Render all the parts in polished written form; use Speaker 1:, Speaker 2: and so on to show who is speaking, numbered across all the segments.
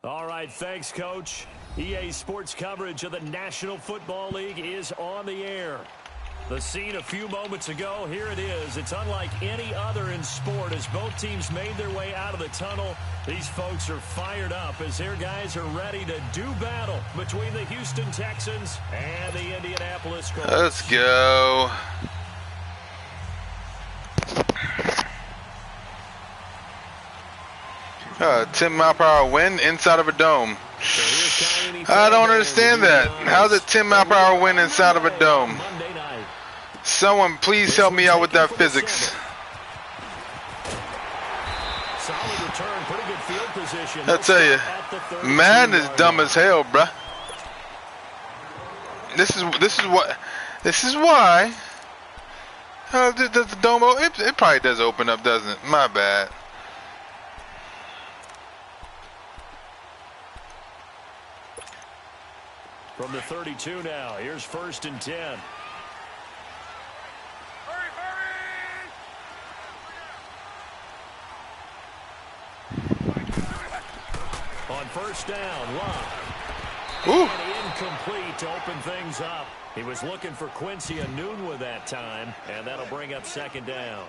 Speaker 1: All right, thanks, Coach. EA Sports coverage of the National Football League is on the air. The scene a few moments ago, here it is. It's unlike any other in sport as both teams made their way out of the tunnel. These folks are fired up as their guys are ready to do battle between the Houston Texans and the Indianapolis Colts.
Speaker 2: Let's go. 10-mile-per-hour wind inside of a dome. I don't understand that. How's it 10-mile-per-hour wind inside of a dome? Someone please help me out with that physics. I tell you, Madden is dumb as hell, bruh. This is why. Does the dome? It probably does open up, doesn't it? My bad.
Speaker 1: From the 32 now, here's 1st and 10. On 1st down, Love. And incomplete to open things up. He was looking for Quincy Enunwa that time, and that'll bring up 2nd down.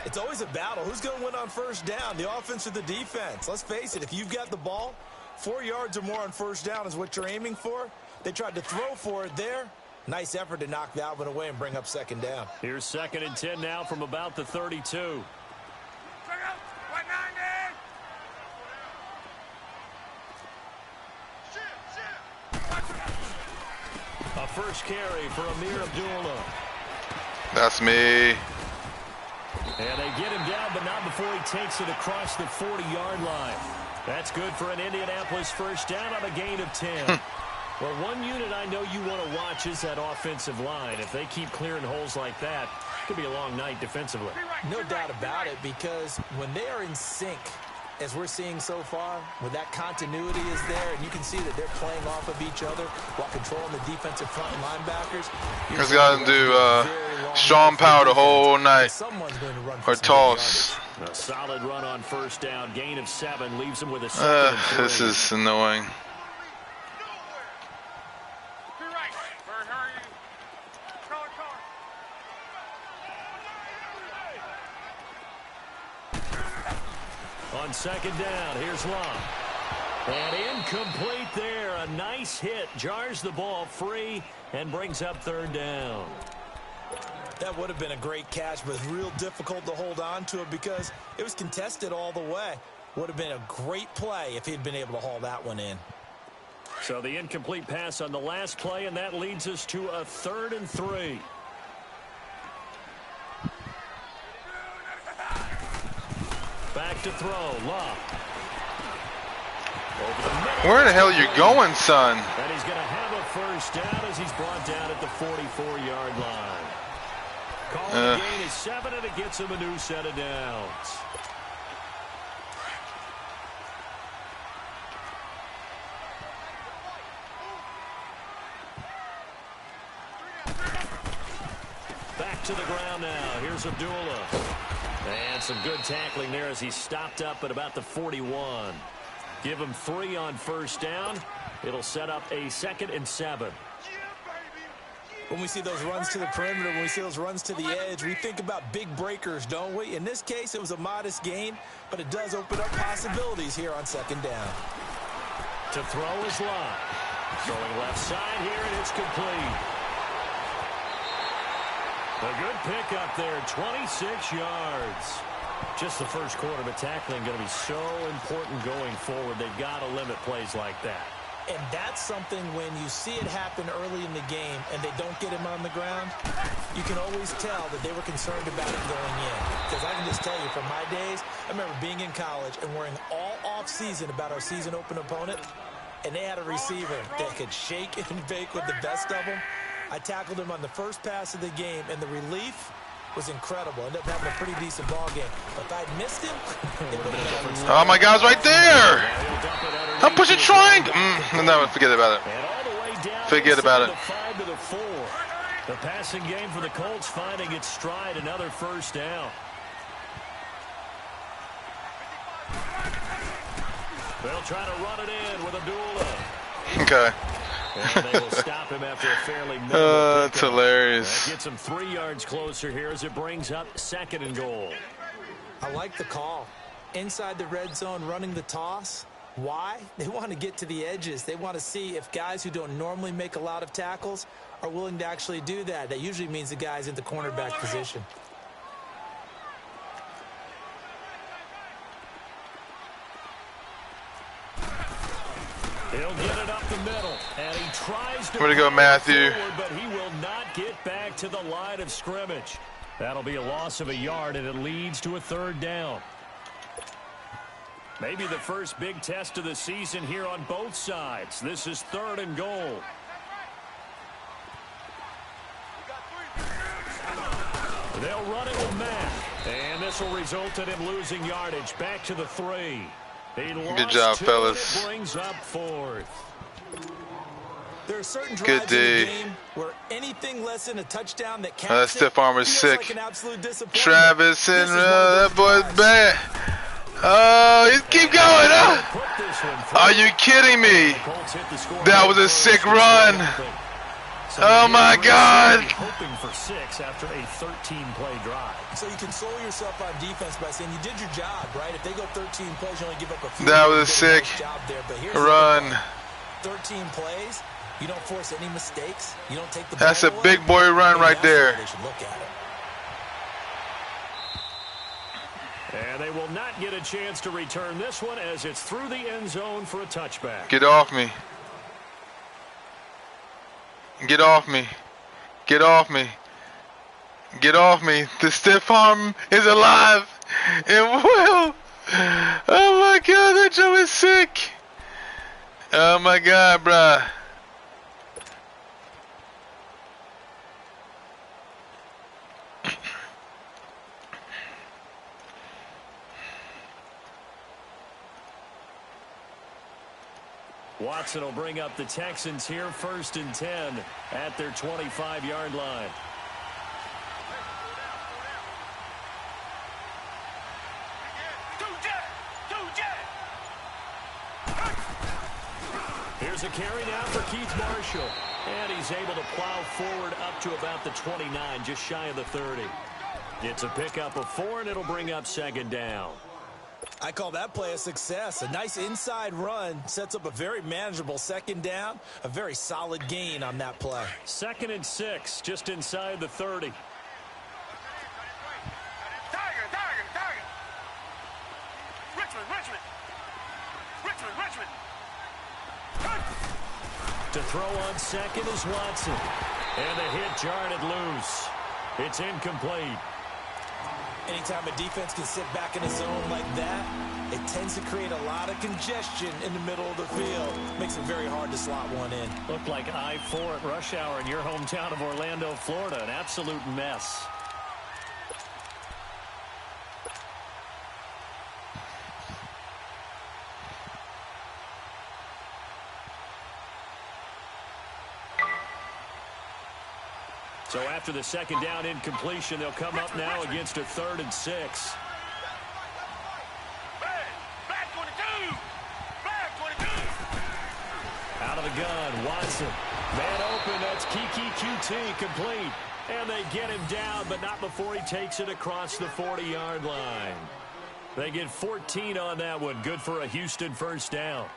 Speaker 3: It's always a battle. Who's going to win on 1st down, the offense or the defense? Let's face it, if you've got the ball, 4 yards or more on 1st down is what you're aiming for. They tried to throw for it there. Nice effort to knock that one away and bring up 2nd down.
Speaker 1: Here's 2nd and 10 now from about the 32. A first carry for Amir Abdullah.
Speaker 2: That's me.
Speaker 1: And they get him down, but not before he takes it across the 40-yard line. That's good for an Indianapolis 1st down on a gain of 10. Well, one unit I know you want to watch is that offensive line. If they keep clearing holes like that, it could be a long night defensively.
Speaker 3: No doubt about it, because when they are in sync, as we're seeing so far, when that continuity is there, and you can see that they're playing off of each other while controlling the defensive front and linebackers.
Speaker 2: He's got to do strong power the whole night, or toss.
Speaker 1: A solid run on 1st down, gain of 7, leaves him with a 2nd and 3.
Speaker 2: This is annoying.
Speaker 1: On 2nd down, here's Long. And incomplete there. A nice hit. Jars the ball free and brings up 3rd down.
Speaker 3: That would have been a great catch, but it's real difficult to hold on to it because it was contested all the way. Would have been a great play if he'd been able to haul that one in.
Speaker 1: So the incomplete pass on the last play, and that leads us to a 3rd and 3. Back to throw, Love.
Speaker 2: Where the hell are you going, son?
Speaker 1: And he's going to have a 1st down as he's brought down at the 44-yard line. Calling the gain is 7, and it gets him a new set of downs. Back to the ground now. Here's Abdullah. And some good tackling there as he stopped up at about the 41. Give him 3 on 1st down. It'll set up a 2nd and 7.
Speaker 3: When we see those runs to the perimeter, when we see those runs to the edge, we think about big breakers, don't we? In this case, it was a modest gain, but it does open up possibilities here on 2nd down.
Speaker 1: To throw is Love. Throwing left side here, and it's complete. A good pickup there, 26 yards. Just the first quarter, but tackling going to be so important going forward. They've got to limit plays like that.
Speaker 3: And that's something when you see it happen early in the game and they don't get him on the ground, you can always tell that they were concerned about it going in. Because I can just tell you from my days, I remember being in college and worrying all off-season about our season open opponent, and they had a receiver that could shake and bake with the best of them. I tackled him on the first pass of the game, and the relief was incredible. Ended up having a pretty decent ball game. But if I'd missed him, it would have been.
Speaker 2: Oh, my God's right there. I'm pushing triangle. No, forget about it. Forget about it.
Speaker 1: The passing game for the Colts finding its stride. Another 1st down. They'll try to run it in with Abdullah.
Speaker 2: Okay.
Speaker 1: And they will stop him after a fairly minimal
Speaker 2: That's hilarious.
Speaker 1: That gets him 3 yards closer here as it brings up 2nd and goal.
Speaker 3: I like the call. Inside the red zone, running the toss. Why? They want to get to the edges. They want to see if guys who don't normally make a lot of tackles are willing to actually do that. That usually means the guy's in the cornerback position.
Speaker 1: He'll get it up the middle, and he tries to
Speaker 2: Way to go, Matthew.
Speaker 1: Forward, but he will not get back to the line of scrimmage. That'll be a loss of a yard, and it leads to a 3rd down. Maybe the first big test of the season here on both sides. This is 3rd and goal. They'll run it with Mack, and this will result in him losing yardage back to the 3.
Speaker 2: Good job, fellas.
Speaker 1: Brings up 4th.
Speaker 3: There are certain drives in the game where anything less than a touchdown that counts.
Speaker 2: That stiff arm is sick.
Speaker 3: Like an absolute disappointment.
Speaker 2: Travis and that boy's bad. Oh, he keep going. Are you kidding me? That was a sick run. Oh my God.
Speaker 1: Hoping for 6 after a 13-play drive.
Speaker 3: So you console yourself on defense by saying you did your job, right? If they go 13 plays, you only give up a few.
Speaker 2: That was a sick
Speaker 3: job there. But here's
Speaker 2: run.
Speaker 3: 13 plays, you don't force any mistakes. You don't take the
Speaker 2: That's a
Speaker 3: ball
Speaker 2: big
Speaker 3: away.
Speaker 2: boy run right there.
Speaker 3: They should look at it.
Speaker 1: And they will not get a chance to return this one as it's through the end zone for a touchback.
Speaker 2: Get off me. Get off me. Get off me. Get off me. The stiff arm is alive. It will. Oh my God, that Joe is sick. Oh my God, bruh.
Speaker 1: Watson will bring up the Texans here, 1st and 10 at their 25-yard line. Here's a carry now for Keith Marshall. And he's able to plow forward up to about the 29, just shy of the 30. It's a pickup of 4, and it'll bring up 2nd down.
Speaker 3: I call that play a success. A nice inside run sets up a very manageable 2nd down. A very solid gain on that play.
Speaker 1: 2nd and 6, just inside the 30. Richmond. To throw on 2nd is Watson. And the hit jarred it loose. It's incomplete.
Speaker 3: Anytime a defense can sit back in a zone like that, it tends to create a lot of congestion in the middle of the field. Makes it very hard to slot one in.
Speaker 1: Looked like I-4 at rush hour in your hometown of Orlando, Florida. An absolute mess. So after the 2nd down incompletion, they'll come up now against a 3rd and 6. Out of the gun, Watson. Man open, that's Kiki QT, complete. And they get him down, but not before he takes it across the 40-yard line. They get 14 on that one. Good for a Houston 1st down.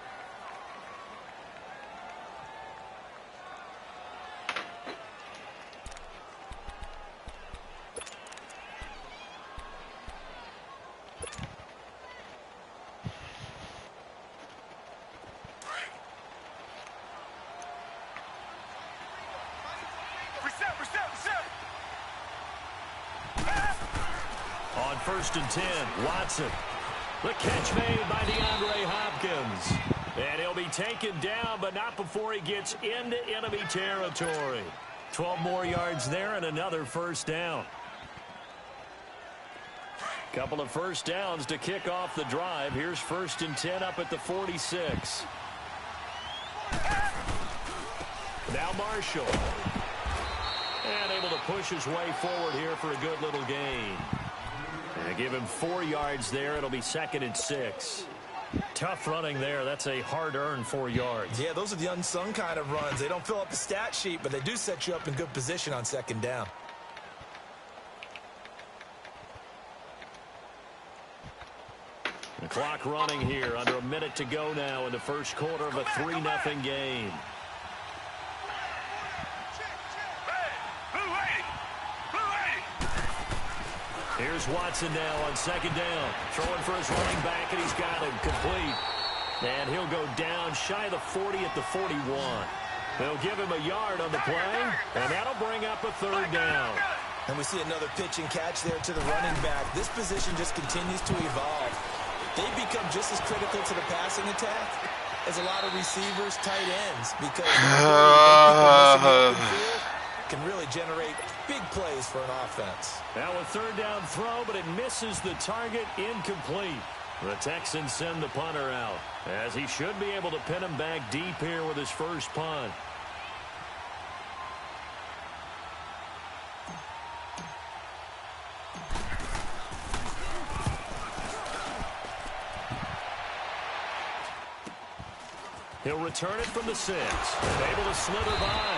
Speaker 1: On 1st and 10, Watson. The catch made by DeAndre Hopkins. And he'll be taken down, but not before he gets into enemy territory. 12 more yards there and another 1st down. Couple of 1st downs to kick off the drive. Here's 1st and 10 up at the 46. Now Marshall. And able to push his way forward here for a good little gain. And give him 4 yards there. It'll be 2nd and 6. Tough running there. That's a hard-earned 4 yards.
Speaker 3: Yeah, those are the unsung kind of runs. They don't fill up the stat sheet, but they do set you up in good position on second down.
Speaker 1: The clock running here. Under a minute to go now in the first quarter of a 3-0 game. Here's Watson now on second down. Throwing for his running back, and he's got him complete. And he'll go down shy of the 40 at the 41. They'll give him a yard on the play, and that'll bring up a 3rd down.
Speaker 3: And we see another pitch and catch there to the running back. This position just continues to evolve. They become just as critical to the passing attack as a lot of receivers, tight ends, because can really generate big plays for an offense.
Speaker 1: Now a 3rd down throw, but it misses the target, incomplete. The Texans send the punter out, as he should be able to pin him back deep here with his first punt. He'll return it from the 6. Able to slither by.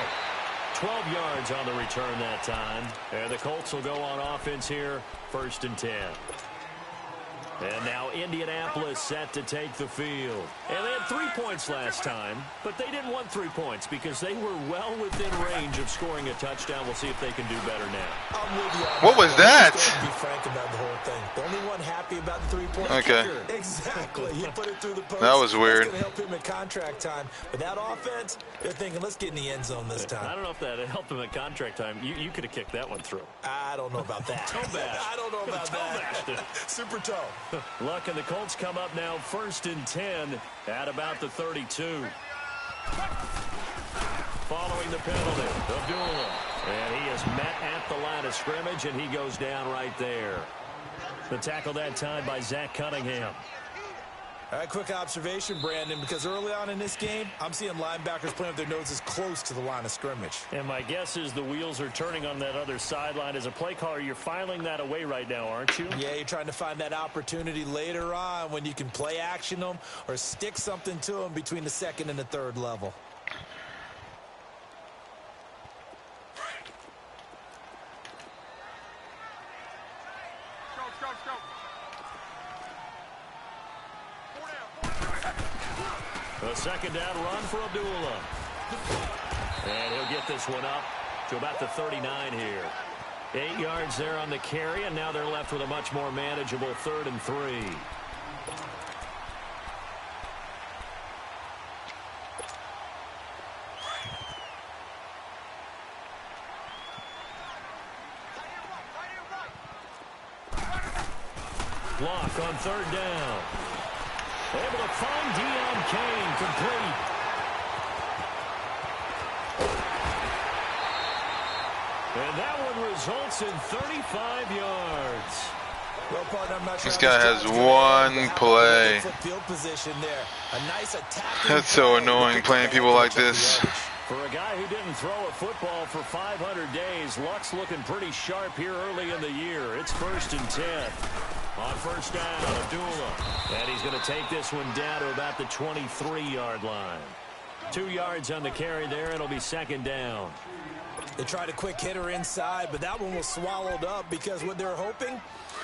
Speaker 1: 12 yards on the return that time. And the Colts will go on offense here, 1st and 10. And now Indianapolis set to take the field. And they had 3 points last time, but they didn't want 3 points because they were well within range of scoring a touchdown. We'll see if they can do better now.
Speaker 3: I'm with you on
Speaker 2: what was that?
Speaker 3: Be frank about the whole thing. The only one happy about the 3-point kicker. Exactly. He put it through the post.
Speaker 2: That was weird.
Speaker 3: That's going to help him in contract time. But that offense, they're thinking, let's get in the end zone this time.
Speaker 1: I don't know if that helped him at contract time. You could have kicked that one through.
Speaker 3: I don't know about that.
Speaker 1: Toe bash.
Speaker 3: I don't know about that. Super toe.
Speaker 1: Luck, and the Colts come up now 1st and 10 at about the 32. Following the penalty, Abdullah. And he is met at the line of scrimmage, and he goes down right there. The tackle that time by Zach Cunningham.
Speaker 3: All right, quick observation, Brandon, because early on in this game, I'm seeing linebackers playing with their noses close to the line of scrimmage.
Speaker 1: And my guess is the wheels are turning on that other sideline. As a play caller, you're filing that away right now, aren't you?
Speaker 3: Yeah, you're trying to find that opportunity later on when you can play action them or stick something to them between the 2nd and the 3rd level.
Speaker 1: A 2nd down run for Abdullah. And he'll get this one up to about the 39 here. 8 yards there on the carry, and now they're left with a much more manageable 3rd and 3. Block on 3rd down. Able to find Deion Kane, complete. And that one results in 35 yards.
Speaker 3: Well, partner, I'm not sure
Speaker 2: this guy has one play.
Speaker 3: Field position there. A nice attack.
Speaker 2: That's so annoying playing people like this.
Speaker 1: For a guy who didn't throw a football for 500 days, Luck's looking pretty sharp here early in the year. It's 1st and 10. On 1st down, Abdullah. And he's going to take this one down to about the 23-yard line. 2 yards on the carry there. It'll be 2nd down.
Speaker 3: They tried a quick hitter inside, but that one was swallowed up because what they're hoping,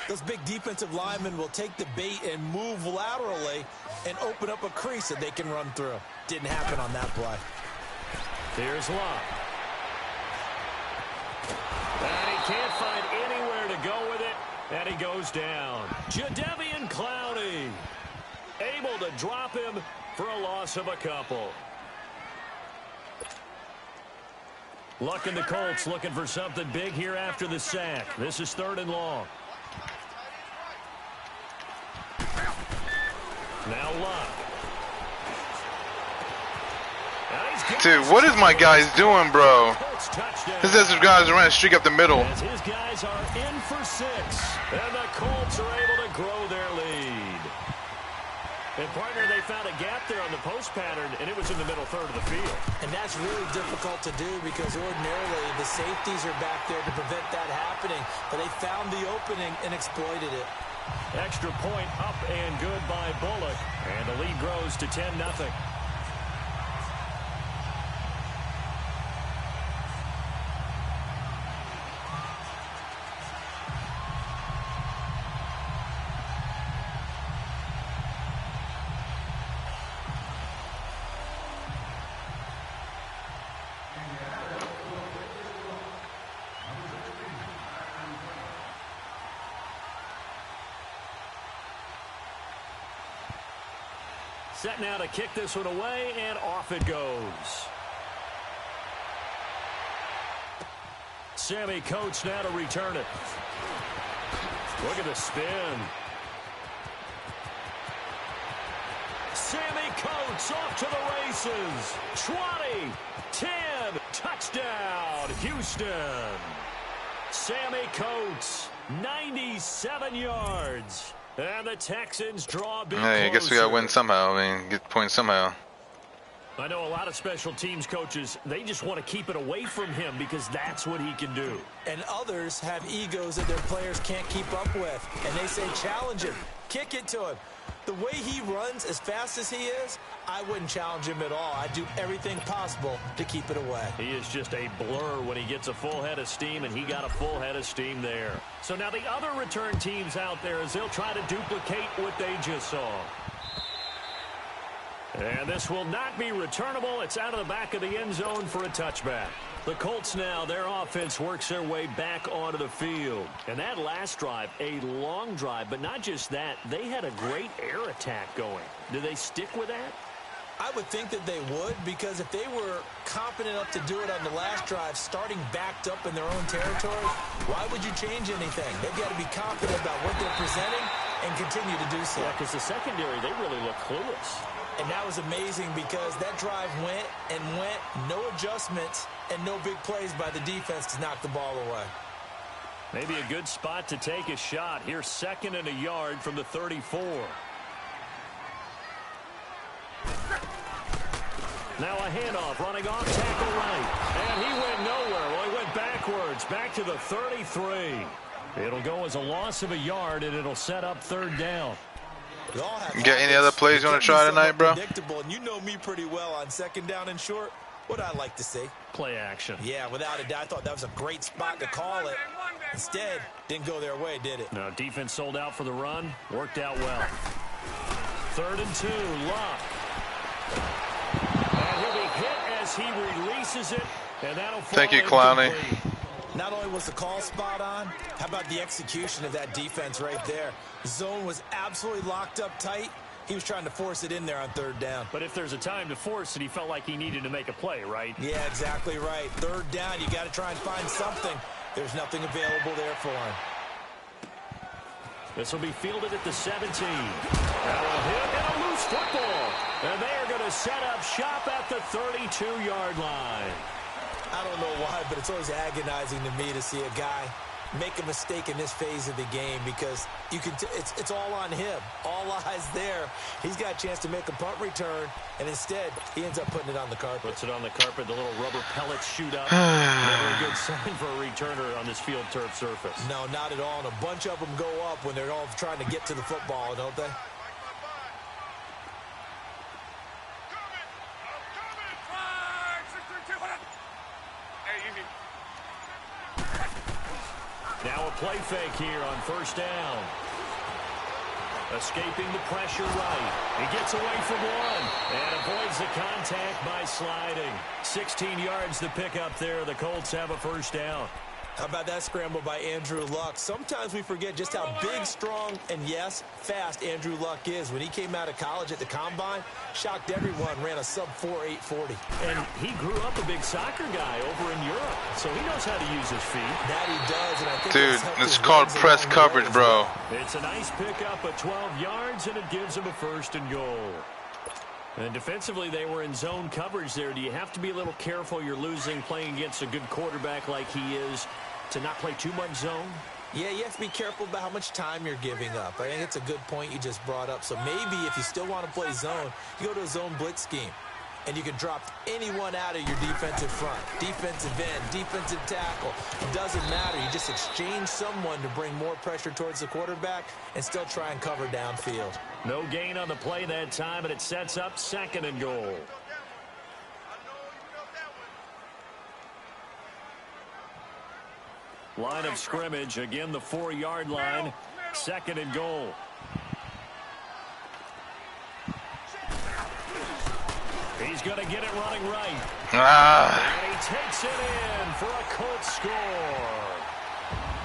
Speaker 3: those big defensive linemen will take the bait and move laterally and open up a crease that they can run through. Didn't happen on that play.
Speaker 1: Here's Luck. And he can't find anywhere to go with it. And he goes down. DeJaVu Clowney able to drop him for a loss of a couple. Luck and the Colts looking for something big here after the sack. This is 3rd and long. Now Luck.
Speaker 2: Dude, what is my guys doing, bro? His guys are running a streak up the middle.
Speaker 1: As his guys are in for 6. And the Colts are able to grow their lead. And, partner, they found a gap there on the post pattern, and it was in the middle 3rd of the field.
Speaker 3: And that's really difficult to do because ordinarily the safeties are back there to prevent that happening. But they found the opening and exploited it.
Speaker 1: Extra point up and good by Bullock. And the lead grows to 10-0. Set now to kick this one away, and off it goes. Sammy Coates now to return it. Look at the spin. Sammy Coates off to the races. 20, 10, touchdown, Houston. Sammy Coates, 97 yards. And the Texans draw a bit closer.
Speaker 2: I guess we got to win somehow. I mean, get points somehow.
Speaker 1: I know a lot of special teams coaches, they just want to keep it away from him because that's what he can do.
Speaker 3: And others have egos that their players can't keep up with. And they say, challenge him, kick it to him. The way he runs as fast as he is, I wouldn't challenge him at all. I'd do everything possible to keep it away.
Speaker 1: He is just a blur when he gets a full head of steam, and he got a full head of steam there. So now the other return teams out there as they'll try to duplicate what they just saw. And this will not be returnable. It's out of the back of the end zone for a touchback. The Colts now, their offense works their way back onto the field. And that last drive, a long drive, but not just that, they had a great air attack going. Do they stick with that?
Speaker 3: I would think that they would, because if they were confident enough to do it on the last drive, starting backed up in their own territory, why would you change anything? They've got to be confident about what they're presenting and continue to do so.
Speaker 1: Yeah, because the secondary, they really look clueless.
Speaker 3: And that was amazing because that drive went and went, no adjustments, and no big plays by the defense to knock the ball away.
Speaker 1: Maybe a good spot to take a shot. Here's 2nd and a yard from the 34. Now a handoff, running off tackle right. And he went nowhere. Well, he went backwards, back to the 33. It'll go as a loss of a yard, and it'll set up 3rd down.
Speaker 2: You got any other plays you want to try tonight, bro?
Speaker 3: And you know me pretty well on 2nd down and short. What I like to see?
Speaker 1: Play action.
Speaker 3: Yeah, without a doubt. I thought that was a great spot to call it. Instead, didn't go their way, did it?
Speaker 1: No, defense sold out for the run. Worked out well. 3rd and 2, Luck. And he'll be hit as he releases it. And that'll fall.
Speaker 2: Thank you, Clowney.
Speaker 3: Not only was the call spot on, how about the execution of that defense right there? The zone was absolutely locked up tight. He was trying to force it in there on 3rd down.
Speaker 1: But if there's a time to force it, he felt like he needed to make a play, right?
Speaker 3: Yeah, exactly right. 3rd down, you got to try and find something. There's nothing available there for him.
Speaker 1: This will be fielded at the 17. That will hit and a loose football. And they are going to set up shop at the 32-yard line.
Speaker 3: I don't know why, but it's always agonizing to me to see a guy make a mistake in this phase of the game because you can it's all on him. All eyes there. He's got a chance to make a punt return, and instead he ends up putting it on the carpet.
Speaker 1: Puts it on the carpet. The little rubber pellets shoot up. Never a good sign for a returner on this field turf surface.
Speaker 3: No, not at all. And a bunch of them go up when they're all trying to get to the football, don't they?
Speaker 1: Now a play fake here on 1st down. Escaping the pressure right. He gets away from one and avoids the contact by sliding. 16 yards to pick up there. The Colts have a 1st down.
Speaker 3: How about that scramble by Andrew Luck? Sometimes we forget just how big, strong, and yes, fast Andrew Luck is. When he came out of college at the Combine, shocked everyone, ran a sub-4 840.
Speaker 1: And he grew up a big soccer guy over in Europe, so he knows how to use his feet.
Speaker 3: That he does, and I think
Speaker 2: dude, it's called press coverage, bro.
Speaker 1: It's a nice pickup of 12 yards, and it gives him a 1st and goal. And defensively, they were in zone coverage there. Do you have to be a little careful? You're losing playing against a good quarterback like he is to not play too much zone?
Speaker 3: Yeah, you have to be careful about how much time you're giving up. I think it's a good point you just brought up. So maybe if you still want to play zone, you go to a zone blitz scheme. and you can drop anyone out of your defensive front. Defensive end, defensive tackle. It doesn't matter. You just exchange someone to bring more pressure towards the quarterback and still try and cover downfield.
Speaker 1: No gain on the play that time, and it sets up 2nd and goal. Line of scrimmage, again the 4-yard line, 2nd and goal. He's going to get it running right. And he takes it in for a Colts score.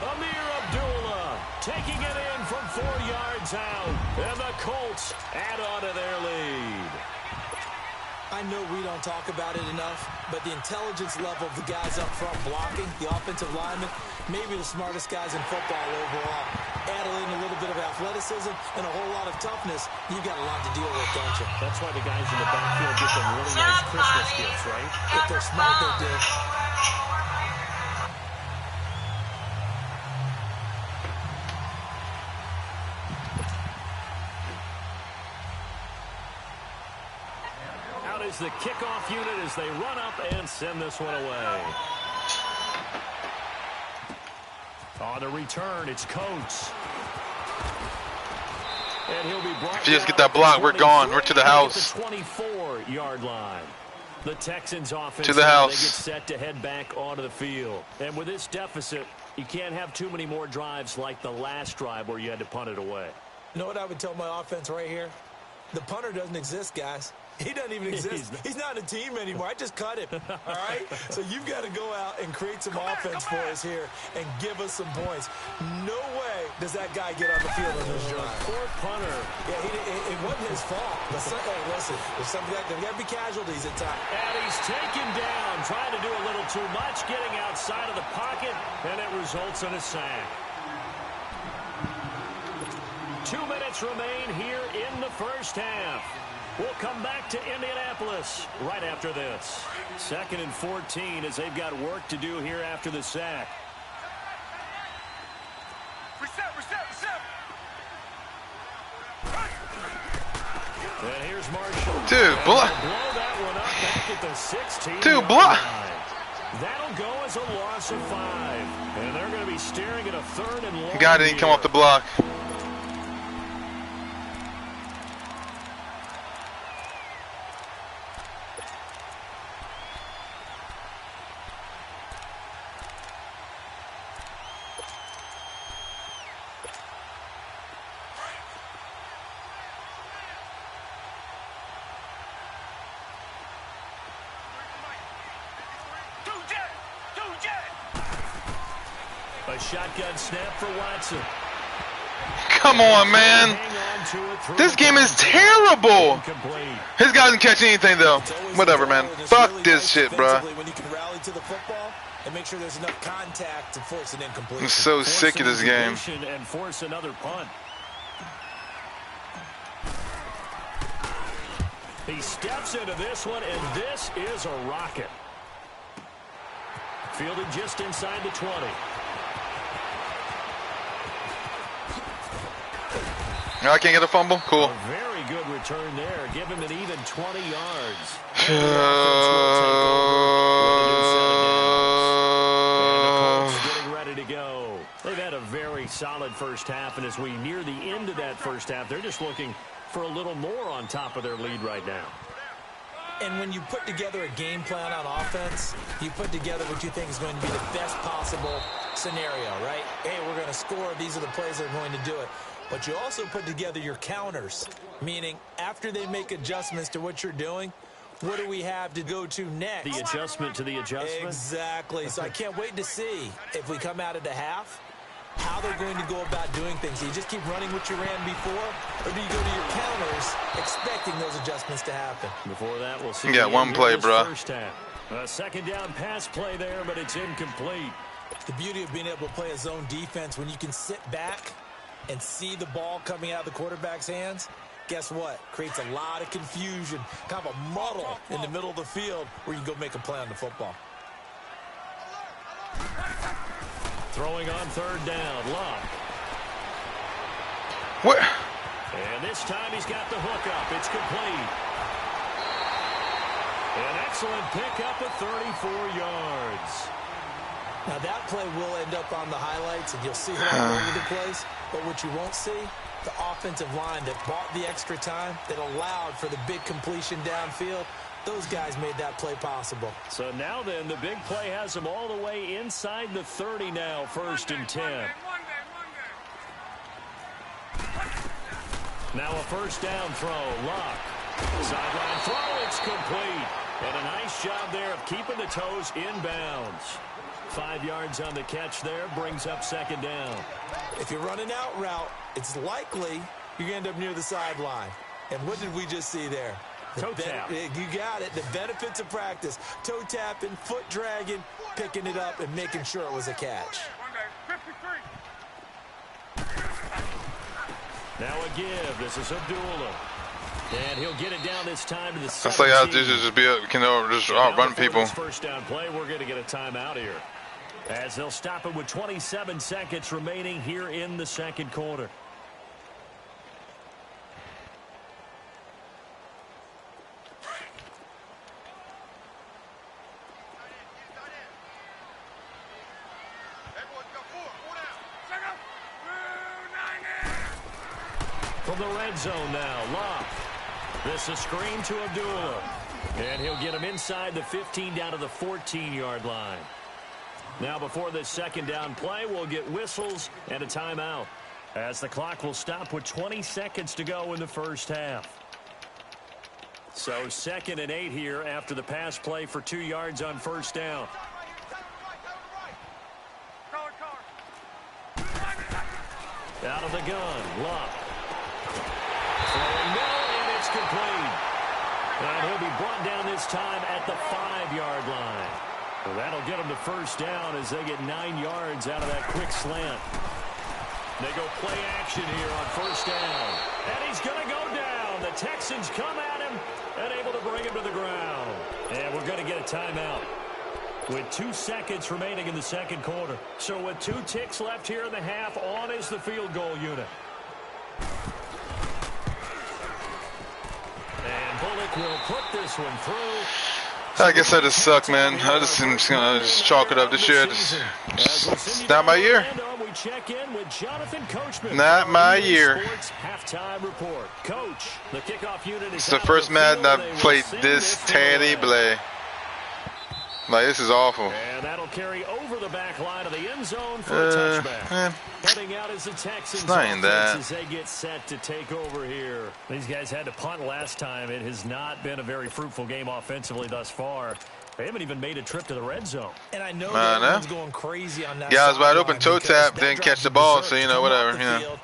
Speaker 1: Amir Abdullah taking it in from 4 yards out. And the Colts add on to their lead.
Speaker 3: I know we don't talk about it enough, but the intelligence level of the guys up front blocking, the offensive linemen, maybe the smartest guys in football overall. Add in a little bit of athleticism and a whole lot of toughness, you got a lot to deal with, don't you?
Speaker 1: That's why the guys in the backfield get them really nice Christmas gifts, right?
Speaker 3: If they're smart, they do.
Speaker 1: The kickoff unit as they run up and send this one away. On the return, it's Coates. And he'll be brought
Speaker 2: if you just get that block, we're gone. We're to the house.
Speaker 1: 24-yard line. The Texans offense
Speaker 2: to the house.
Speaker 1: They get set to head back onto the field. And with this deficit, you can't have too many more drives like the last drive where you had to punt it away.
Speaker 3: You know what I would tell my offense right here? The punter doesn't exist, guys. He doesn't even exist. He's not a team anymore. I just cut him. All right? So you've got to go out and create some offense for us here and give us some points. No way does that guy get on the field on this drive.
Speaker 1: Poor punter.
Speaker 3: Yeah, it wasn't his fault. But hey, listen, there's something that there got to be casualties at times.
Speaker 1: And he's taken down, trying to do a little too much, getting outside of the pocket, and it results in a sack. 2 minutes remain here in the first half. We'll come back to Indianapolis right after this. 2nd and 14 as they've got work to do here after the sack.
Speaker 4: Reset.
Speaker 1: And here's Marshall.
Speaker 2: Dude, block.
Speaker 1: Blow that one up back at the 16.
Speaker 2: Dude, block.
Speaker 1: That'll go as a loss of 5. And they're going to be staring at a 3rd and long.
Speaker 2: Guy didn't come off the block.
Speaker 1: A shotgun snap for Watson.
Speaker 2: Come on, man. This game is terrible. His guy doesn't catch anything, though. Whatever, man. Fuck this shit, bro.
Speaker 3: When you can rally to the football and make sure there's enough contact to force an incompletion.
Speaker 2: I'm so sick of this game.
Speaker 1: And force another punt. He steps into this one, and this is a rocket. Fielded just inside the 20.
Speaker 2: I can't get a fumble? Cool.
Speaker 1: A very good return there. Give him an even 20 yards. And the Colts getting ready to go. They've had a very solid first half, and as we near the end of that first half, they're just looking for a little more on top of their lead right now.
Speaker 3: And when you put together a game plan on offense, you put together what you think is going to be the best possible scenario, right? Hey, we're going to score. These are the plays that are going to do it. But you also put together your counters, meaning after they make adjustments to what you're doing, what do we have to go to next?
Speaker 1: The adjustment to the adjustment?
Speaker 3: Exactly. So I can't wait to see if we come out of the half, how they're going to go about doing things. Do you just keep running what you ran before, or do you go to your counters expecting those adjustments to happen?
Speaker 1: Before that, we'll see.
Speaker 2: Yeah, one play, bro.
Speaker 1: First half. A second down pass play there, but it's incomplete.
Speaker 3: The beauty of being able to play a zone defense when you can sit back and see the ball coming out of the quarterback's hands, guess what? Creates a lot of confusion, kind of a muddle in the middle of the field where you can go make a play on the football.
Speaker 1: Throwing on third down, Love.
Speaker 2: What?
Speaker 1: And this time he's got the hook up. It's complete. excellent pickup of 34 yards.
Speaker 3: Now that play will end up on the highlights, and you'll see it all over the place. But what you won't see, the offensive line that bought the extra time, that allowed for the big completion downfield, those guys made that play possible.
Speaker 1: So now then, the big play has them all the way inside the 30 now, 1st and 10. Now a first down throw. Luck. Sideline throw. It's complete. And a nice job there of keeping the toes inbounds. 5 yards on the catch there. Brings up 2nd down.
Speaker 3: If you're running out route, it's likely you're going to end up near the sideline. And what did we just see there?
Speaker 1: Toe tap.
Speaker 3: You got it. The benefits of practice. Toe tapping, foot dragging, picking it up, and making sure it was a catch.
Speaker 1: Now a give. This is Abdullah. And he'll get it down this time to the 17.
Speaker 2: That's like how this just be up, just outrun people.
Speaker 1: First down play, we're going to get a timeout here. As they'll stop it with 27 seconds remaining here in the 2nd quarter. From the red zone now, Locke. This is screen to Abdullah. And he'll get him inside the 15 down to the 14-yard line. Now before this 2nd down play, we'll get whistles and a timeout. As the clock will stop with 20 seconds to go in the 1st half. So 2nd and 8 here after the pass play for 2 yards on 1st down. Out of the gun, Luck. Throwing middle, and it's complete. And he'll be brought down this time at the 5-yard line. Well, that'll get them to 1st down as they get 9 yards out of that quick slant. They go play action here on 1st down. And he's going to go down. The Texans come at him and able to bring him to the ground. And we're going to get a timeout with 2 seconds remaining in the 2nd quarter. So with 2 ticks left here in the half, on is the field goal unit. And Bullock will put this one through.
Speaker 2: I guess I just suck, man. I'm just gonna chalk it up this year. It's not my year. Not my year. It's the first Madden I've played this terribly. Like, this is awful.
Speaker 1: And that'll carry over the back line of the end zone for a touchback. Heading out as the Texans as they get set to take over here. These guys had to punt last time. It has not been a very fruitful game offensively thus far. They haven't even made a trip to the red zone.
Speaker 3: And I know everyone's going crazy on that.
Speaker 2: Yeah, I was wide open, toe tap, didn't catch the ball, so, you know, whatever. Yeah.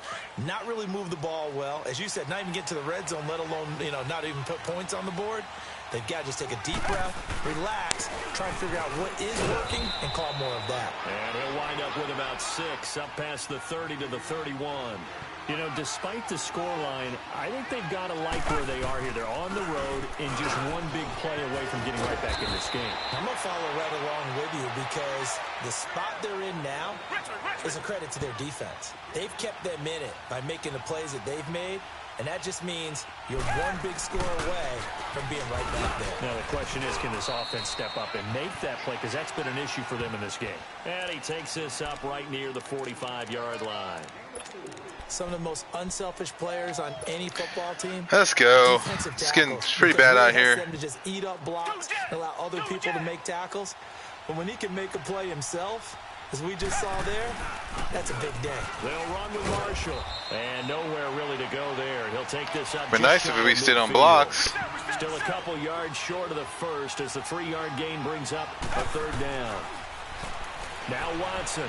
Speaker 3: Not really move the ball well. As you said, not even get to the red zone, let alone, you know, not even put points on the board. They've got to just take a deep breath, relax, try and figure out what is working, and call more of that.
Speaker 1: And he'll wind up with about 6, up past the 30 to the 31. You know, despite the scoreline, I think they've got to like where they are here. They're on the road and just one big play away from getting right back in this game.
Speaker 3: I'm going to follow right along with you because the spot they're in now is a credit to their defense. They've kept them in it by making the plays that they've made. And that just means you're one big score away from being right back there.
Speaker 1: Now the question is, can this offense step up and make that play? Because that's been an issue for them in this game. And he takes this up right near the 45-yard line.
Speaker 3: Some of the most unselfish players on any football team.
Speaker 2: Let's go. It's getting pretty bad out here.
Speaker 3: Them to just eat up blocks and allow other people to make tackles. But when he can make a play himself, as we just saw there, that's a big day.
Speaker 1: They'll run with Marshall. And nowhere really to go there. He'll take this up.
Speaker 2: Be nice if we stayed on blocks.
Speaker 1: Still a couple yards short of the first as the 3-yard gain brings up a 3rd down. Now Watson.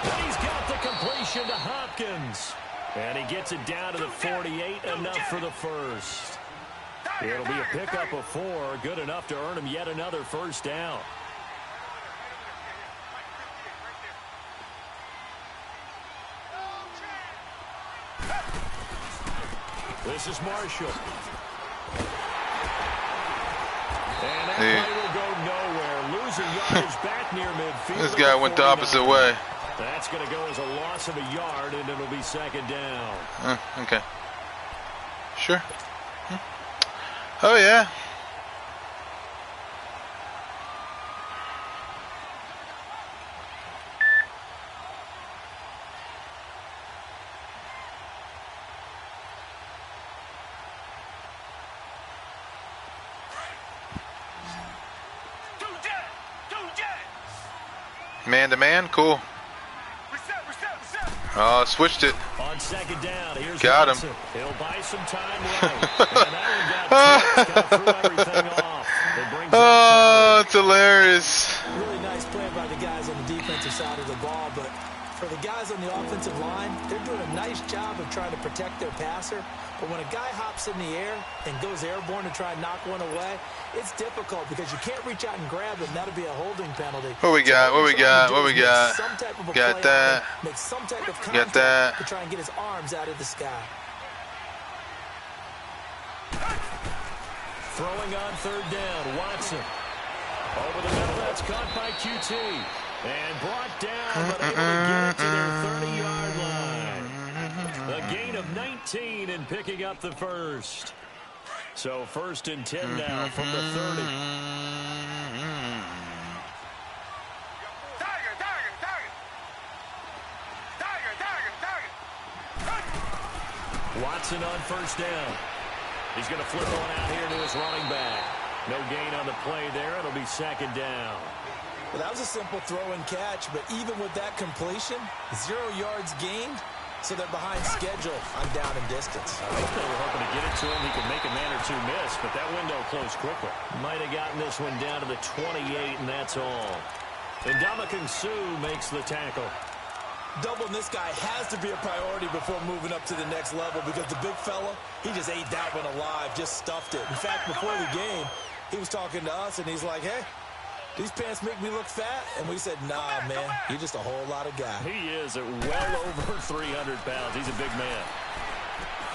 Speaker 1: And he's got the completion to Hopkins. And he gets it down to the 48, enough for the first. It'll be a pickup of 4, good enough to earn him yet another 1st down. This is Marshall. And that play will go nowhere. Losing yardage back near midfield.
Speaker 2: This guy went the opposite way.
Speaker 1: That's going to go as a loss of a yard, and it'll be 2nd down.
Speaker 2: Okay. Sure. Oh, yeah. Man to man, cool. Oh, switched it.
Speaker 1: On second down, here's
Speaker 2: got him.
Speaker 1: He'll buy some time right. And that one got threw everything off.
Speaker 2: Oh, it's hilarious.
Speaker 3: Really nice play by the guys on the defensive side of the ball, but for the guys on the offensive line, they're doing a nice job of trying to protect their passer. But when a guy hops in the air and goes airborne to try and knock one away, it's difficult because you can't reach out and grab him. That'll be a holding penalty.
Speaker 2: What we got? What we got? What we got?
Speaker 3: Got that. Make some type of contact
Speaker 2: got that.
Speaker 3: to try and get his arms out of the sky.
Speaker 1: Throwing on third down, Watson. Over the middle, that's caught by QT. And brought down, but able to get it to their 30-yard line. A gain of 19 and picking up the first. So first and 10 now from the 30. Watson on first down. He's going to flip one out here to his running back. No gain on the play there. It'll be second down.
Speaker 3: Well, that was a simple throw and catch, but even with that completion, 0 yards gained, so they're behind schedule on down and distance.
Speaker 1: I think they were hoping to get it to him. He could make a man or two miss, but that window closed quickly. Might have gotten this one down to the 28, and that's all. And Ndamukong Suh makes the tackle.
Speaker 3: Doubling this guy has to be a priority before moving up to the next level because the big fella, he just ate that one alive, just stuffed it. In fact, before the game, he was talking to us, and he's like, hey, these pants make me look fat. And we said, nah, man, you're just a whole lot of guy.
Speaker 1: He is at well over 300 pounds. He's a big man.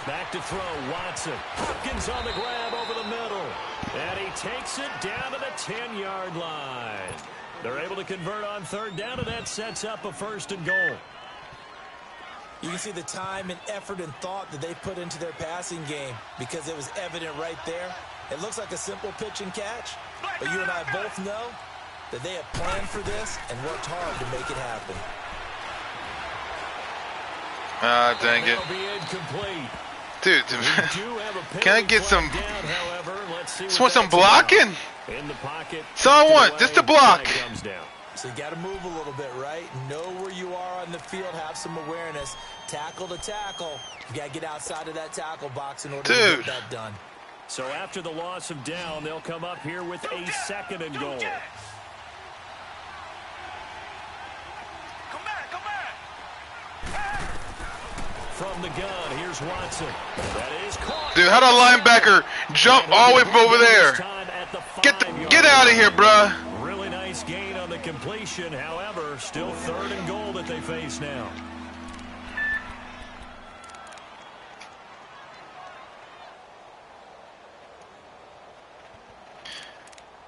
Speaker 1: Back to throw, Watson. Hopkins on the grab over the middle. And he takes it down to the 10-yard line. They're able to convert on third down, and that sets up a first and goal.
Speaker 3: You can see the time and effort and thought that they put into their passing game because it was evident right there. It looks like a simple pitch and catch, but you and I both know that they have planned for this and worked hard to make it happen.
Speaker 2: Ah, dang it. Dude, can I get some... Just want some blocking. That's all I want, just a block.
Speaker 3: So you got to move a little bit, right? Know where you are on the field, have some awareness. Tackle to tackle. You got to get outside of that tackle box in order to get that done.
Speaker 1: So after the loss of down, they'll come up here with a second and goal. From the gun, here's Watson. That is caught.
Speaker 2: Dude, how'd a linebacker jump all the way from over there? Get out of here, bruh.
Speaker 1: Really nice gain on the completion. However, still third and goal that they face now.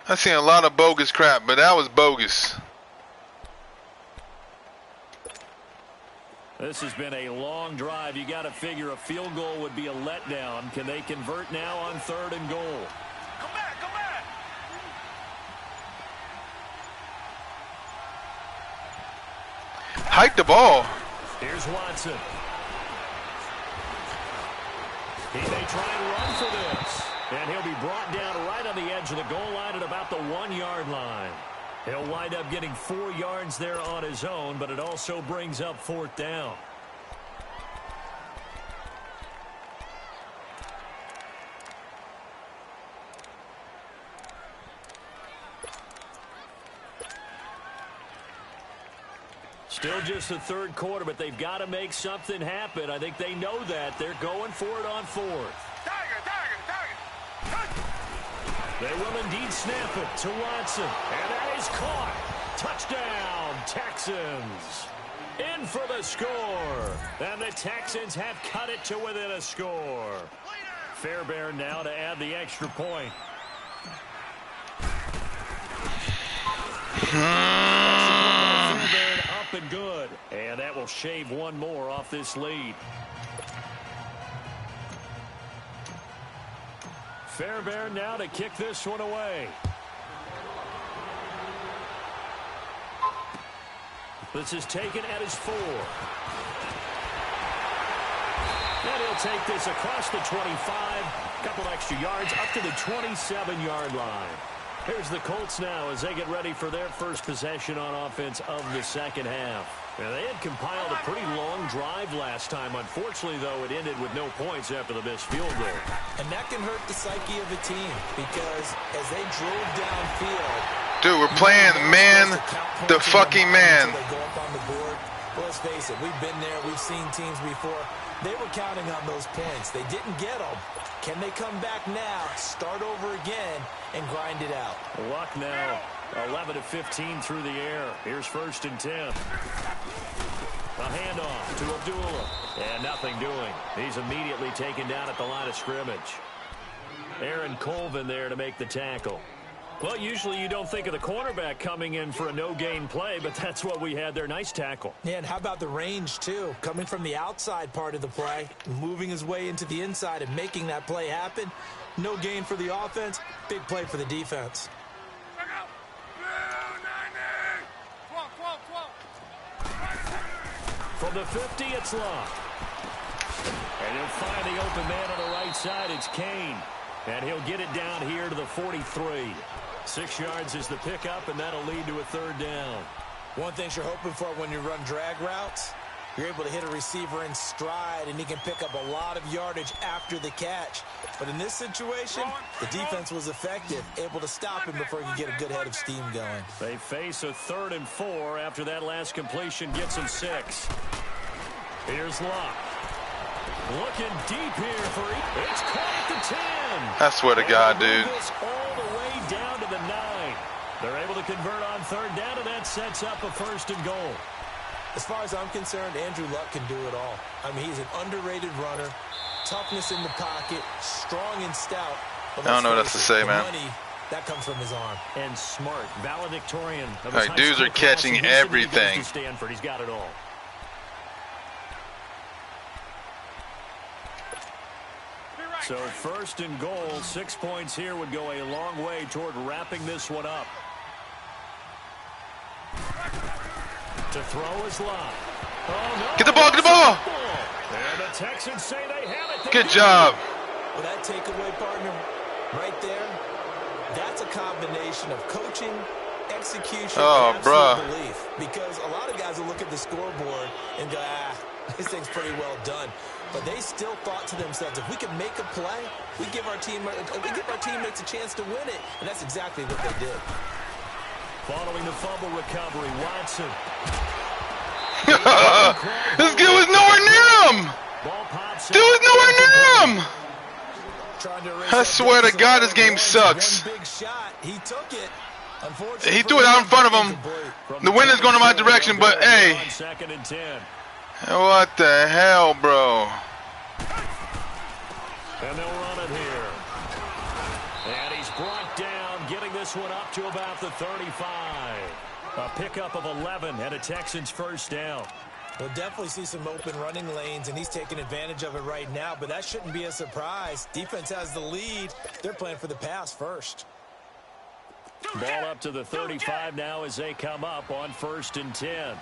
Speaker 2: I've seen a lot of bogus crap, but that was bogus.
Speaker 1: This has been a long drive. You got to figure a field goal would be a letdown. Can they convert now on third and goal?
Speaker 4: Come back.
Speaker 2: Hike the ball.
Speaker 1: Here's Watson. He may try and run for this. And he'll be brought down right on the edge of the goal line at about the 1-yard line. He'll wind up getting 4 yards there on his own, but it also brings up fourth down. Still just the third quarter, but they've got to make something happen. I think they know that. They're going for it on fourth. They will indeed snap it to Watson. And that is caught. Touchdown, Texans. In for the score. And the Texans have cut it to within a score. Fairbairn now to add the extra point. Fairbairn up and good. And that will shave one more off this lead. Fairbairn now to kick this one away. This is taken at his 4. And he'll take this across the 25. Couple extra yards up to the 27-yard line. Here's the Colts now as they get ready for their first possession on offense of the second half. Now, they had compiled a pretty long drive last time. Unfortunately, though, it ended with no points after the missed field goal.
Speaker 3: And that can hurt the psyche of a team because as they drove downfield...
Speaker 2: Dude, we're playing man, the fucking man.
Speaker 3: They go up on the board. Well, let's face it, we've been there. We've seen teams before. They were counting on those points. They didn't get them. Can they come back now, start over again, and grind it out?
Speaker 1: Luck now, 11 of 15 through the air. Here's 1st and 10. A handoff to Abdullah. And nothing doing. He's immediately taken down at the line of scrimmage. Aaron Colvin there to make the tackle. Well, usually you don't think of the cornerback coming in for a no-gain play, but that's what we had there. Nice tackle.
Speaker 3: Yeah, and how about the range, too? Coming from the outside part of the play, moving his way into the inside and making that play happen. No gain for the offense, big play for the defense.
Speaker 1: From the 50, it's Love. And he'll find the open man on the right side. It's Kane. And he'll get it down here to the 43. 6 yards is the pickup, and that'll lead to a 3rd down.
Speaker 3: One thing you're hoping for when you run drag routes, you're able to hit a receiver in stride, and he can pick up a lot of yardage after the catch. But in this situation, the defense was effective, able to stop him before he could get a good head of steam going.
Speaker 1: They face a 3rd and 4 after that last completion gets him 6. Here's Locke. Looking deep here for it's caught at the 10.
Speaker 2: I swear to God, dude.
Speaker 1: All the way down to the 9. They're able to convert on 3rd down, and that sets up a 1st and goal.
Speaker 3: As far as I'm concerned, Andrew Luck can do it all. I mean, he's an underrated runner, toughness in the pocket, strong and stout.
Speaker 2: I don't know what else to say, man.
Speaker 3: Money, that comes from his arm.
Speaker 1: And smart, valedictorian.
Speaker 2: Like, dudes are catching everything.
Speaker 1: Stanford, he's got it all. So 1st and goal, 6 points here would go a long way toward wrapping this one up. To throw is Locke. Oh, no.
Speaker 2: Get the ball, get the ball.
Speaker 1: And the Texans say they have it.
Speaker 2: Good job.
Speaker 3: Well, that takeaway, partner, right there, that's a combination of coaching, execution, and absolute belief. Because a lot of guys will look at the scoreboard and go, this thing's pretty well done. But they still thought to themselves, if we can make a play, we give our teammates a chance to win it. And that's exactly what they did.
Speaker 1: Following the fumble recovery, Watson.
Speaker 2: This dude was nowhere near him. Dude was nowhere near him. I swear to God, this game sucks.
Speaker 3: Big shot. He took it.
Speaker 2: He threw it out in front of him. The wind is going in my direction, but hey.
Speaker 1: 2nd and 10.
Speaker 2: What the hell, bro?
Speaker 1: And they'll run it here. And he's brought down, getting this one up to about the 35. A pickup of 11 and a Texans 1st down.
Speaker 3: We'll definitely see some open running lanes, and he's taking advantage of it right now, but that shouldn't be a surprise. Defense has the lead. They're playing for the pass first.
Speaker 1: Ball up to the 35 now as they come up on 1st and 10.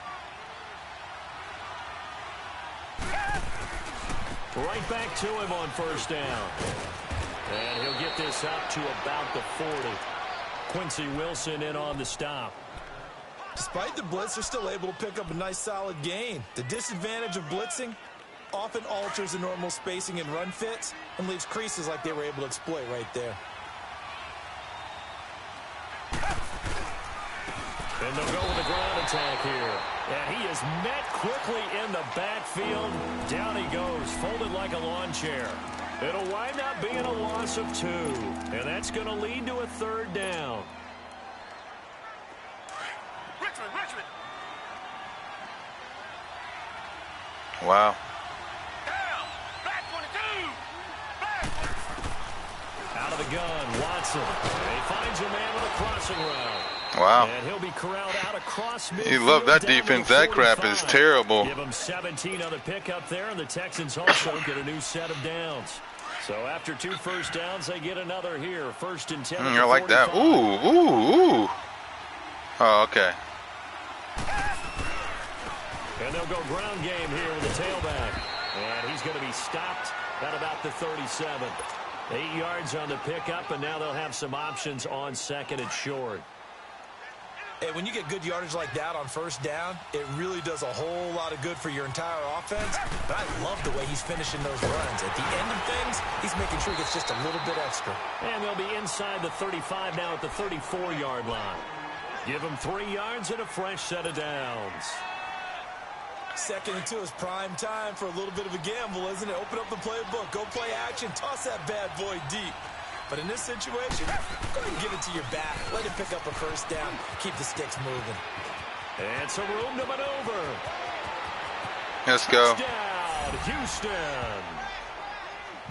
Speaker 1: Right back to him on 1st down. And he'll get this up to about the 40. Quincy Wilson in on the stop.
Speaker 3: Despite the blitz, they're still able to pick up a nice solid gain. The disadvantage of blitzing often alters the normal spacing and run fits and leaves creases like they were able to exploit right there.
Speaker 1: And they'll go with a ground attack here. And he is met quickly in the backfield. Down he goes, folded like a lawn chair. It'll wind up being a loss of 2. And that's going to lead to a 3rd down.
Speaker 4: Richmond.
Speaker 2: Wow.
Speaker 4: Down. Back 22. Back.
Speaker 1: Out of the gun, Watson. And he finds a man with a crossing route.
Speaker 2: Wow.
Speaker 1: And he'll be corralled out across midfield.
Speaker 2: You love that defense. That crap is terrible.
Speaker 1: Give them 17 on the pickup there, and the Texans also get a new set of downs. So after 2 first downs, they get another here. 1st and 10.
Speaker 2: I like that. Ooh. Oh, okay.
Speaker 1: And they'll go ground game here with the tailback. And he's going to be stopped at about the 37. 8 yards on the pickup, and now they'll have some options on second and short.
Speaker 3: Hey, when you get good yardage like that on first down, it really does a whole lot of good for your entire offense. But I love the way he's finishing those runs. At the end of things, he's making sure he gets just a little bit extra.
Speaker 1: And they'll be inside the 35 now at the 34-yard line. Give him 3 yards and a fresh set of downs.
Speaker 3: 2nd and 2 is prime time for a little bit of a gamble, isn't it? Open up the playbook, go play action, toss that bad boy deep. But in this situation, go ahead and give it to your back. Let him pick up a first down. Keep the sticks moving.
Speaker 1: And some room to maneuver.
Speaker 2: Let's go.
Speaker 1: Touchdown, Houston.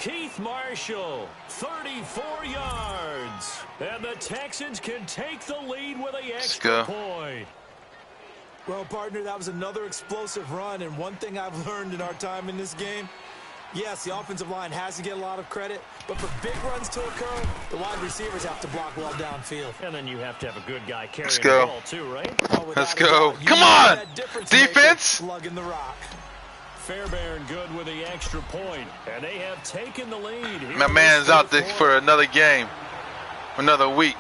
Speaker 1: Keith Marshall, 34 yards. And the Texans can take the lead with an extra point.
Speaker 3: Well, partner, that was another explosive run. And one thing I've learned in our time in this game, yes, the offensive line has to get a lot of credit, but for big runs to occur, the wide receivers have to block well downfield.
Speaker 1: And then you have to have a good guy carrying the ball too, right?
Speaker 2: Let's go. Come on! Defense!
Speaker 3: Lugging the rock.
Speaker 1: Fairbairn good with the extra point, and they have taken the lead.
Speaker 2: My man's out there for another game, another week.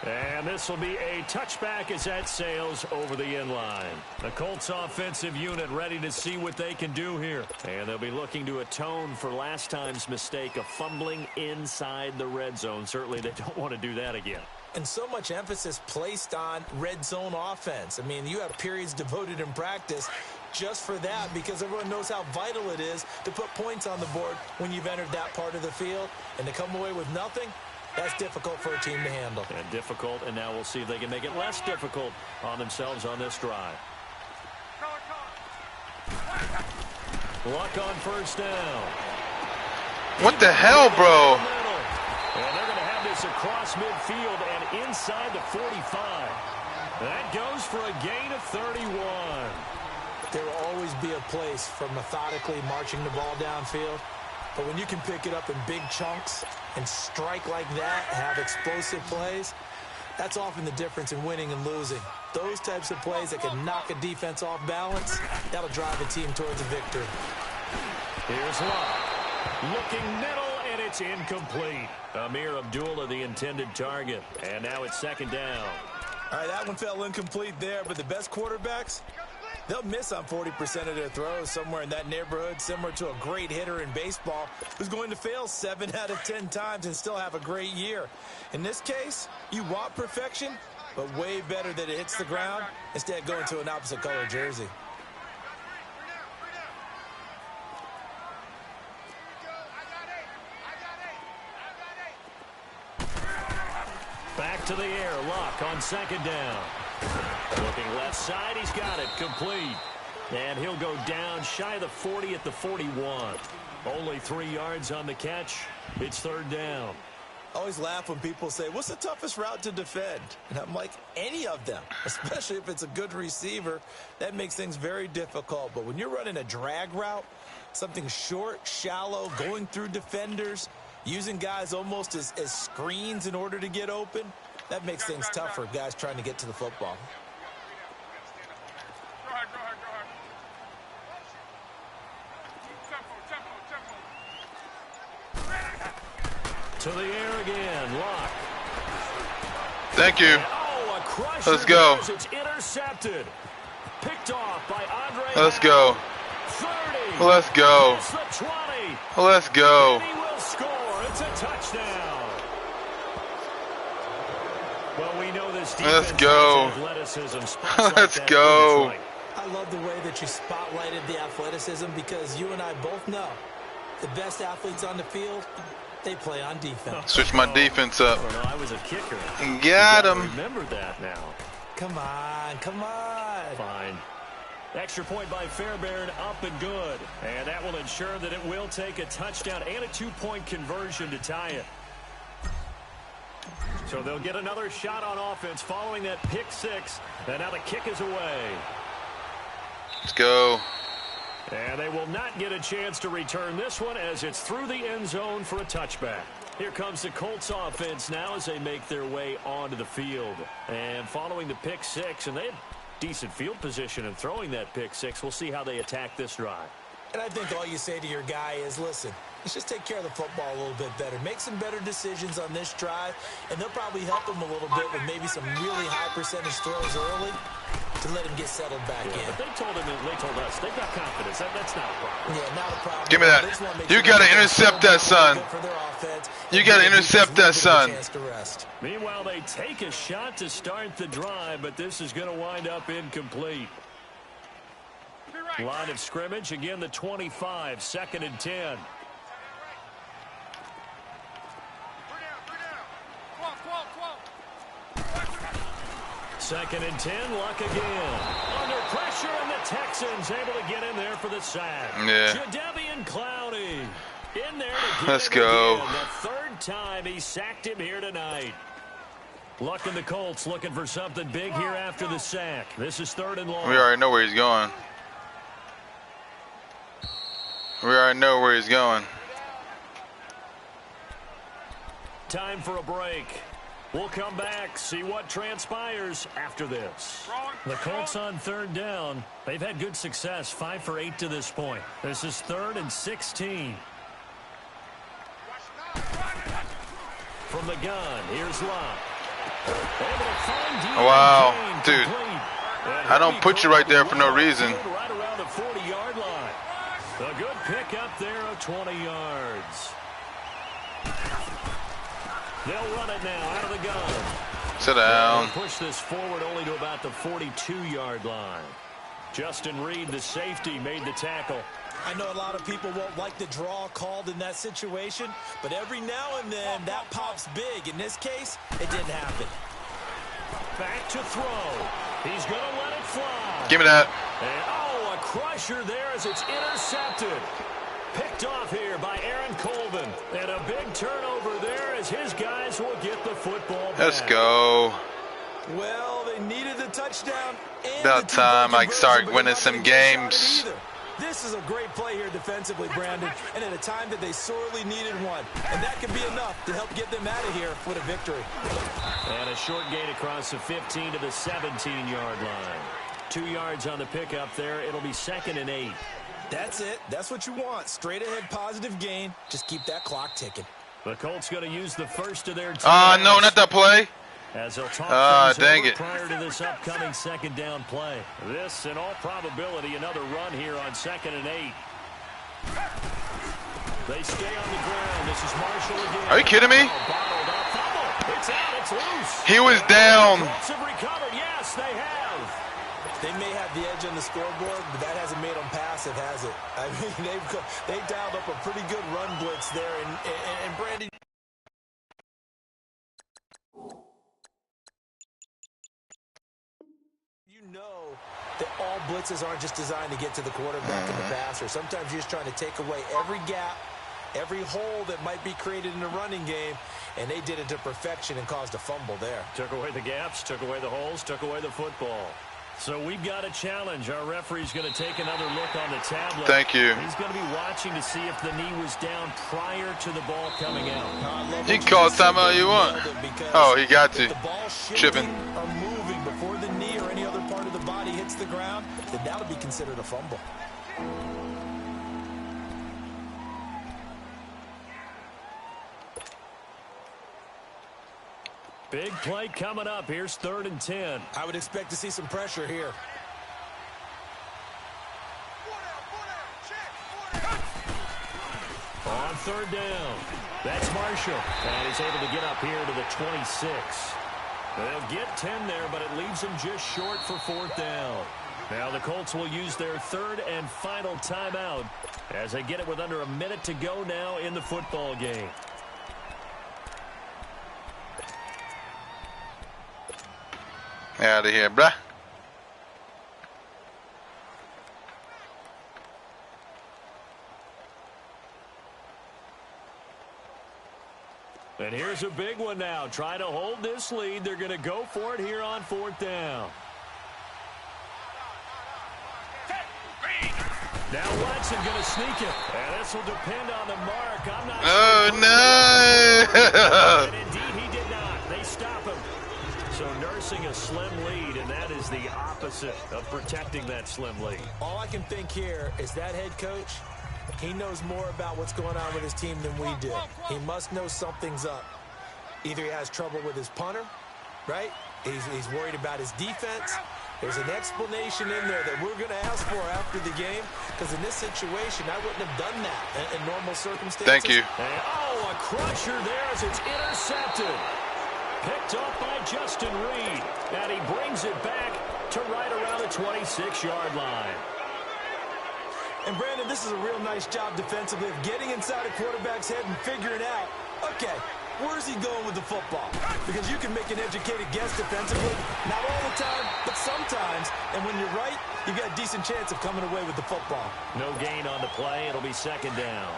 Speaker 1: And this will be a touchback as that sails over the end line. The Colts offensive unit ready to see what they can do here. And they'll be looking to atone for last time's mistake of fumbling inside the red zone. Certainly they don't want to do that again.
Speaker 3: And so much emphasis placed on red zone offense. I mean, you have periods devoted in practice just for that because everyone knows how vital it is to put points on the board when you've entered that part of the field. And to come away with nothing, that's difficult for a team to handle.
Speaker 1: And difficult, and now we'll see if they can make it less difficult on themselves on this drive. Luck on first down.
Speaker 2: What the hell, bro?
Speaker 1: And they're going to have this across midfield and inside the 45. That goes for a gain of 31.
Speaker 3: There will always be a place for methodically marching the ball downfield. But when you can pick it up in big chunks and strike like that, have explosive plays, that's often the difference in winning and losing. Those types of plays that can knock a defense off balance, that'll drive a team towards a victory.
Speaker 1: Here's Locke. Looking middle, and it's incomplete. Amir Abdullah, the intended target. And now it's 2nd down.
Speaker 3: All right, that one fell incomplete there, but the best quarterbacks, they'll miss on 40% of their throws, somewhere in that neighborhood, similar to a great hitter in baseball who's going to fail 7 out of 10 times and still have a great year. In this case, you want perfection, but way better that it hits the ground instead of going to an opposite color jersey.
Speaker 1: Back to the air, Locke on 2nd down. Looking left side, he's got it, complete. And he'll go down shy of the 40 at the 41. Only 3 yards on the catch. It's 3rd down.
Speaker 3: I always laugh when people say, what's the toughest route to defend? And I'm like, any of them, especially if it's a good receiver. That makes things very difficult. But when you're running a drag route, something short, shallow, going through defenders, using guys almost as screens in order to get open, that makes things tough for guys trying to get to the football.
Speaker 1: To the air again, Locke.
Speaker 2: Thank you.
Speaker 1: Oh, a crusher.
Speaker 2: Let's go.
Speaker 1: It's intercepted. Picked off by Andre.
Speaker 2: Let's go.
Speaker 1: 30.
Speaker 2: Let's go.
Speaker 1: It's the 20.
Speaker 2: Let's go.
Speaker 1: And he will score. It's a touchdown. Well, we know this defense.
Speaker 2: Let's go.
Speaker 1: Athleticism.
Speaker 2: Let's go.
Speaker 3: I love the way that you spotlighted the athleticism because you and I both know the best athletes on the field, they play on defense.
Speaker 2: Switch my defense up.
Speaker 1: I was a kicker.
Speaker 2: Got him.
Speaker 1: Remember that now.
Speaker 3: Come on, come on.
Speaker 1: Fine. Extra point by Fairbairn, up and good. And that will ensure that it will take a touchdown and a 2-point conversion to tie it. So they'll get another shot on offense following that pick 6. And now the kick is away.
Speaker 2: Let's go.
Speaker 1: And they will not get a chance to return this one as it's through the end zone for a touchback. Here comes the Colts offense now as they make their way onto the field. And following the pick 6, and they had decent field position in throwing that pick 6. We'll see how they attack this drive.
Speaker 3: And I think all you say to your guy is, listen, Let's just take care of the football a little bit better. Make some better decisions on this drive, and they'll probably help them a little bit with maybe some really high percentage throws early to let him get settled back in.
Speaker 1: But they told us they've got confidence. That's not a problem.
Speaker 3: Yeah, not a problem.
Speaker 2: Give me that. You got to intercept that, son. You got to intercept that, son.
Speaker 1: Meanwhile, they take a shot to start the drive, but this is going to wind up incomplete. Line of scrimmage, again the 25, 2nd and 10. Second and 10, Luck again. Under pressure, and the Texans able to get in there for the sack.
Speaker 2: Yeah.
Speaker 1: DeJaVu Clowney in there to get
Speaker 2: Let's go.
Speaker 1: Again. The 3rd time he sacked him here tonight. Luck and the Colts looking for something big here after the sack. This is 3rd and long.
Speaker 2: We already know where he's going. We already know where he's going.
Speaker 1: Time for a break. We'll come back, see what transpires after this. The Colts on 3rd down. They've had good success, 5 for 8 to this point. This is 3rd and 16. From the gun, here's Luck.
Speaker 2: Wow, dude. I don't put you right there for no reason.
Speaker 1: Right around the 40-yard line. A good pick up there of 20 yards. They'll run it now out of the gun.
Speaker 2: Sit down.
Speaker 1: Push this forward only to about the 42-yard line. Justin Reed, the safety, made the tackle.
Speaker 3: I know a lot of people won't like the draw called in that situation, but every now and then that pops big. In this case, it didn't happen.
Speaker 1: Back to throw. He's going to let it fly.
Speaker 2: Give me that.
Speaker 1: And, a crusher there as it's intercepted. Picked off here by Aaron Colvin. And a big turnover there as his guys will get the football back.
Speaker 2: Let's go.
Speaker 3: Well, they needed the touchdown.
Speaker 2: About time I start winning some games.
Speaker 3: This is a great play here defensively, Brandon, and at a time that they sorely needed one. And that could be enough to help get them out of here with a victory.
Speaker 1: And a short gain across the 15 to the 17-yard line. 2 yards on the pickup there. It'll be 2nd and 8.
Speaker 3: That's it. That's what you want. Straight ahead positive gain. Just keep that clock ticking.
Speaker 1: The Colts going to use the first of their teams.
Speaker 2: No, not that play.
Speaker 1: As they'll talk
Speaker 2: dang it.
Speaker 1: prior to this upcoming 2nd down play. This, in all probability, another run here on 2nd and 8. They stay on the ground. This is Marshall again.
Speaker 2: Are you kidding me?
Speaker 1: It's out. It's loose.
Speaker 2: He was down.
Speaker 1: The Colts have recovered. Yes, they have.
Speaker 3: They may have the edge on the scoreboard, but that hasn't made them passive, has it? I mean, they dialed up a pretty good run blitz there, and Brandon. You know that all blitzes aren't just designed to get to the quarterback and the passer. Sometimes you're just trying to take away every gap, every hole that might be created in the running game, and they did it to perfection and caused a fumble there.
Speaker 1: Took away the gaps, took away the holes, took away the football. So we've got a challenge. Our referee's going to take another look on the tablet.
Speaker 2: Thank you.
Speaker 1: He's going to be watching to see if the knee was down prior to the ball coming out.
Speaker 2: You can call timeout you want. Oh, he got to.
Speaker 3: If the ball
Speaker 2: Tripping.
Speaker 3: or moving before the knee or any other part of the body hits the ground, then that would be considered a fumble.
Speaker 1: Big play coming up. Here's 3rd and 10.
Speaker 3: I would expect to see some pressure here.
Speaker 1: On 3rd down. That's Marshall. And he's able to get up here to the 26. They'll get 10 there, but it leaves them just short for 4th down. Now the Colts will use their 3rd and final timeout as they get it with under a minute to go now in the football game.
Speaker 2: Out of here, bruh.
Speaker 1: And here's a big one now. Trying to hold this lead. They're going to go for it here on 4th down. Now Watson going to sneak it. And this will depend on the mark. I'm not
Speaker 2: sure. No.
Speaker 1: And indeed, he did not. They stop him. So nursing a slim lead, and that is the opposite of protecting that slim lead.
Speaker 3: All I can think here is that head coach, He knows more about what's going on with his team than we do. He must know something's up. Either he has trouble with his punter, right? He's worried about his defense. There's an explanation in there that we're going to ask for after the game, because in this situation, I wouldn't have done that in normal circumstances.
Speaker 2: Thank you.
Speaker 1: And, oh, a crusher there as it's intercepted. Picked up by Justin Reed, and he brings it back to right around the 26-yard line.
Speaker 3: And, Brandon, this is a real nice job defensively of getting inside a quarterback's head and figuring out, okay, where's he going with the football? Because you can make an educated guess defensively, not all the time, but sometimes. And when you're right, you've got a decent chance of coming away with the football.
Speaker 1: No gain on the play. It'll be second down.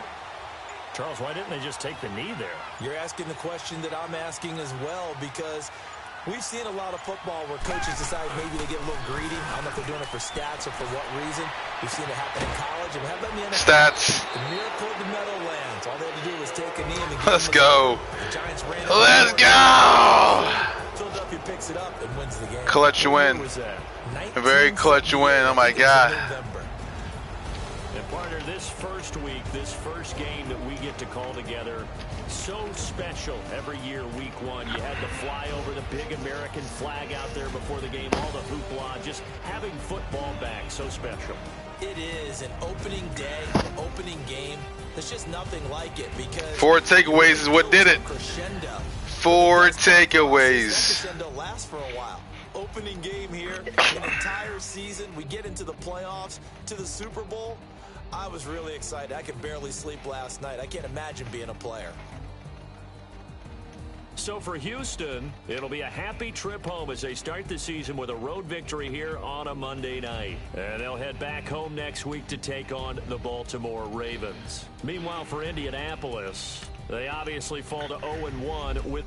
Speaker 1: Charles, why didn't they just take the knee there?
Speaker 3: You're asking the question that I'm asking as well, because we've seen a lot of football where coaches decide maybe they get a little greedy. I don't know if they're doing it for stats or for what reason. We've seen it happen in college, and we have that in the NFL.
Speaker 2: Stats.
Speaker 3: The miracle of the Meadowlands. All they had to do was take a knee and
Speaker 2: Let's go.
Speaker 3: The Giants ran.
Speaker 2: Let's go.
Speaker 3: Philadelphia picks it up and wins the game.
Speaker 2: Clutch win. A very clutch win. Oh my God.
Speaker 1: And partner, this first week, this first game that we get to call together, so special every year, week one. You had to fly over the big American flag out there before the game, all the hoopla, just having football back, so special.
Speaker 3: It is an opening day, opening game. There's just nothing like it, because
Speaker 2: 4 takeaways is what did it.
Speaker 3: Crescendo.
Speaker 2: 4 takeaways.
Speaker 3: Crescendo lasts for a while. Opening game here, an entire season. We get into the playoffs, to the Super Bowl. I was really excited. I could barely sleep last night. I can't imagine being a player.
Speaker 1: So for Houston, it'll be a happy trip home as they start the season with a road victory here on a Monday night. And they'll head back home next week to take on the Baltimore Ravens. Meanwhile, for Indianapolis, they obviously fall to 0-1 with